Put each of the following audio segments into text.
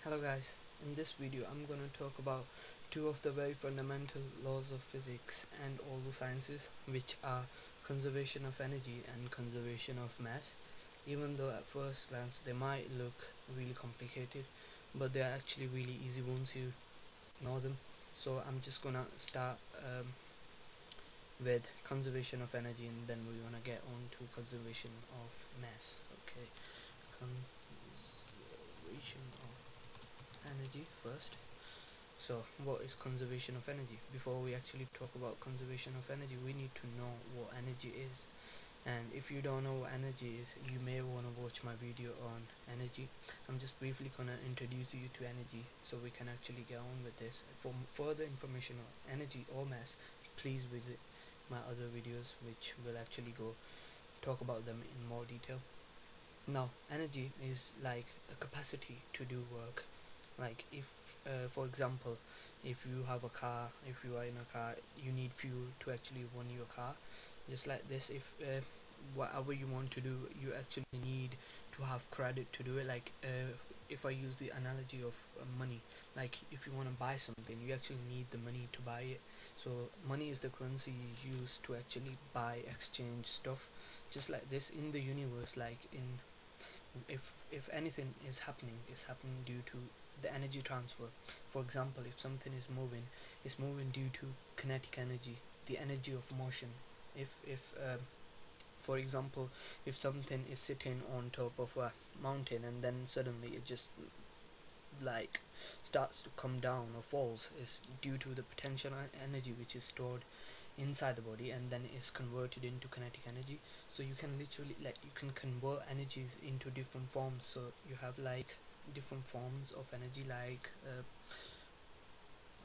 Hello guys, in this video I'm going to talk about two of the very fundamental laws of physics and all the sciences, which are conservation of energy and conservation of mass. Even though at first glance they might look really complicated, but they are actually really easy once you know them. So I'm just gonna start with conservation of energy, and then we're gonna get on to conservation of mass. Okay, conservation of energy first. So what is conservation of energy? Before we actually talk about conservation of energy, we need to know what energy is. And if you don't know what energy is, you may want to watch my video on energy. I'm just briefly gonna introduce you to energy so we can actually get on with this. For further information on energy or mass, please visit my other videos, which will actually go talk about them in more detail. Now, energy is like a capacity to do work. Like if, for example, if you have a car, if you are in a car, you need fuel to actually run your car. Just like this, if whatever you want to do, you actually need to have credit to do it. Like if I use the analogy of money, like if you want to buy something, you actually need the money to buy it. So money is the currency you use to actually buy, exchange stuff. Just like this in the universe, like in if anything is happening, it's happening due to the energy transfer. For example, if something is moving, it's moving due to kinetic energy, the energy of motion. If for example, if something is sitting on top of a mountain and then suddenly it just like starts to come down or falls, is due to the potential energy which is stored inside the body and then is converted into kinetic energy. So you can literally, like, you can convert energies into different forms. So you have like different forms of energy, like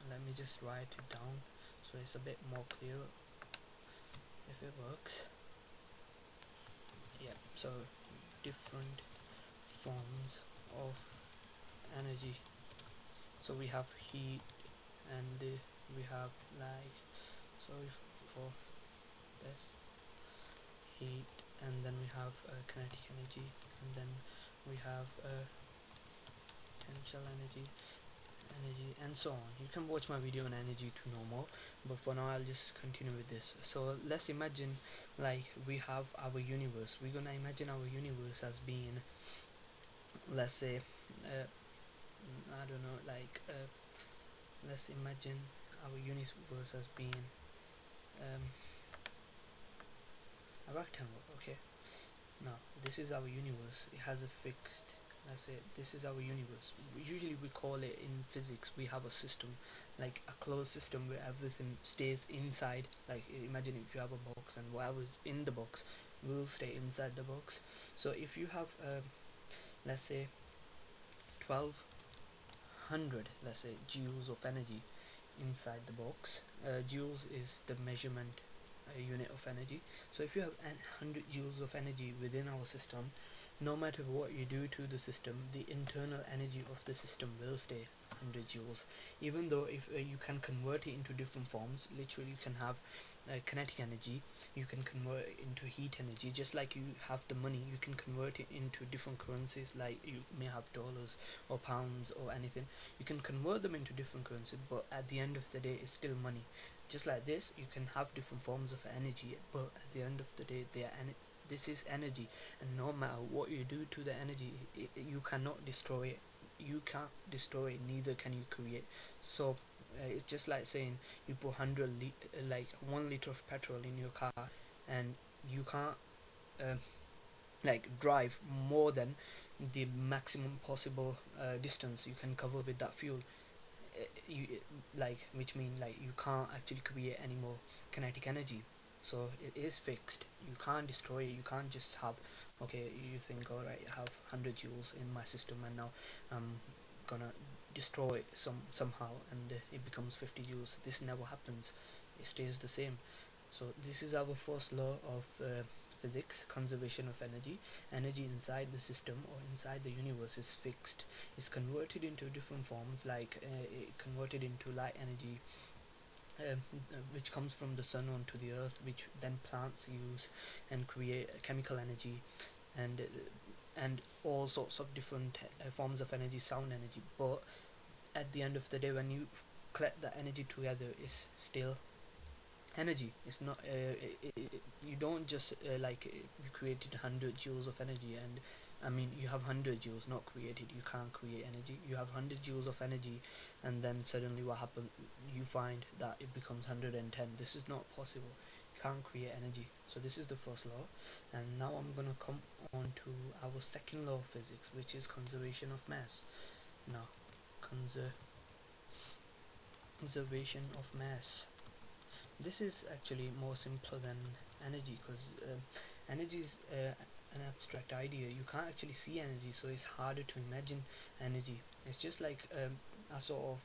let me just write it down so it's a bit more clear if it works. Yeah, so different forms of energy. So we have heat, and we have like, sorry for this, heat, and then we have kinetic energy, and then we have potential energy, and so on. You can watch my video on energy to know more, but for now I'll just continue with this. So let's imagine, like, we have our universe. We're gonna imagine our universe as being, let's say, I don't know, like, let's imagine our universe as being um, a rectangle. Okay, now this is our universe. It has a fixed, let's say this is our universe. Usually we call it, in physics we have a system, like a closed system where everything stays inside. Like imagine if you have a box, and whatever's in the box will stay inside the box. So if you have let's say 1200, let's say, joules of energy inside the box. Joules is the measurement unit of energy. So if you have 100 joules of energy within our system, no matter what you do to the system, the internal energy of the system will stay 100 joules. Even though if you can convert it into different forms, literally you can have kinetic energy, you can convert it into heat energy. Just like you have the money, you can convert it into different currencies, like you may have dollars or pounds or anything. You can convert them into different currencies, but at the end of the day it's still money. Just like this, you can have different forms of energy, but at the end of the day they are this is energy, and no matter what you do to the energy, you cannot destroy it. You can't destroy it, neither can you create. So it's just like saying you put 1 liter of petrol in your car, and you can't uh, like drive more than the maximum possible distance you can cover with that fuel. You like, which mean like you can't actually create any more kinetic energy. So it is fixed, you can't destroy it. You can't just have, okay, you think, all right, I have 100 joules in my system and now I'm gonna destroy it somehow, and it becomes 50 joules. This never happens, it stays the same. So this is our first law of physics, conservation of energy. Energy inside the system or inside the universe is fixed. It's converted into different forms, like converted into light energy, which comes from the sun onto the earth, which then plants use and create chemical energy. And and all sorts of different forms of energy, sound energy. But at the end of the day, when you collect that energy together, it's still energy. It's not you don't just you created 100 joules of energy, and I mean you have 100 joules, not created. You can't create energy. You have 100 joules of energy, and then suddenly what happens, you find that it becomes 110. This is not possible. You can't create energy. So this is the first law. And now I'm gonna come on to our second law of physics, which is conservation of mass. Now, conservation of mass. This is actually more simpler than energy, because energy is an abstract idea. You can't actually see energy, so it's harder to imagine energy. It's just like a sort of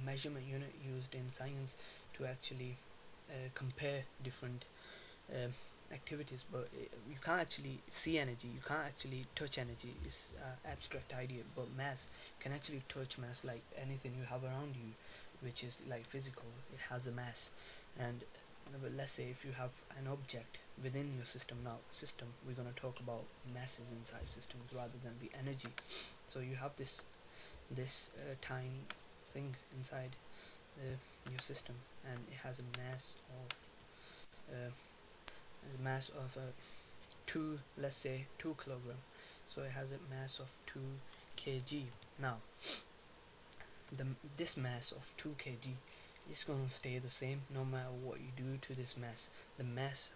measurement unit used in science to actually compare different um, activities, but you can't actually see energy, you can't actually touch energy. It's an abstract idea. But mass, can actually touch mass, like anything you have around you, which is like physical, it has a mass. And let's say if you have an object within your system. Now system, we're going to talk about masses inside systems rather than the energy. So you have this tiny thing inside your system, and it has a mass of 2, let's say 2 kilogram. So it has a mass of 2 kg. Now this mass of 2 kg is going to stay the same no matter what you do to this mass. The mass,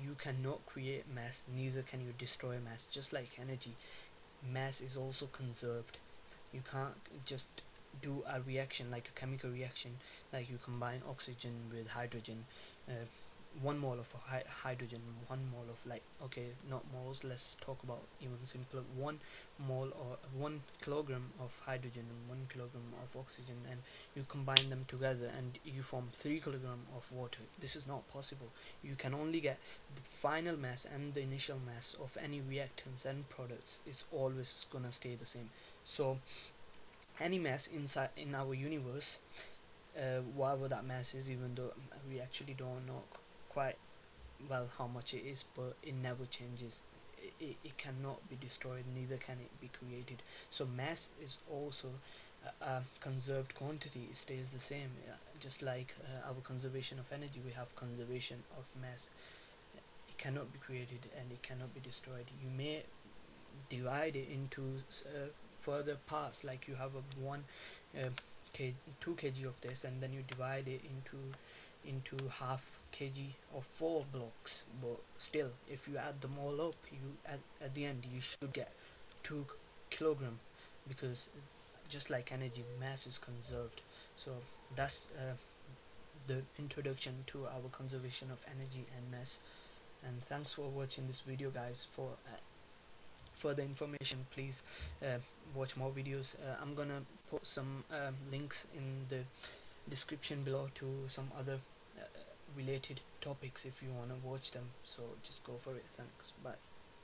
you cannot create mass, neither can you destroy mass. Just like energy, mass is also conserved. You can't just do a reaction like a chemical reaction, like you combine oxygen with hydrogen, uh, 1 mole of hydrogen, 1 mole of, like, okay, not moles, let's talk about even simpler, 1 mole or 1 kilogram of hydrogen and 1 kilogram of oxygen, and you combine them together and you form 3 kilogram of water. This is not possible. You can only get the final mass, and the initial mass of any reactants and products is always gonna stay the same. So any mass inside in our universe, whatever that mass is, even though we actually don't know quite well how much it is, but it never changes. It cannot be destroyed, neither can it be created. So mass is also a conserved quantity. It stays the same. Just like our conservation of energy, we have conservation of mass. It cannot be created and it cannot be destroyed. You may divide it into further parts, like you have a 2 kg of this, and then you divide it into half kg of 4 blocks. But still, if you add them all up, you at the end you should get 2 kilogram, because just like energy, mass is conserved. So that's the introduction to our conservation of energy and mass. And thanks for watching this video, guys. For further information, please watch more videos. I'm gonna put some links in the description below to some other related topics if you want to watch them. So just go for it. Thanks. Bye.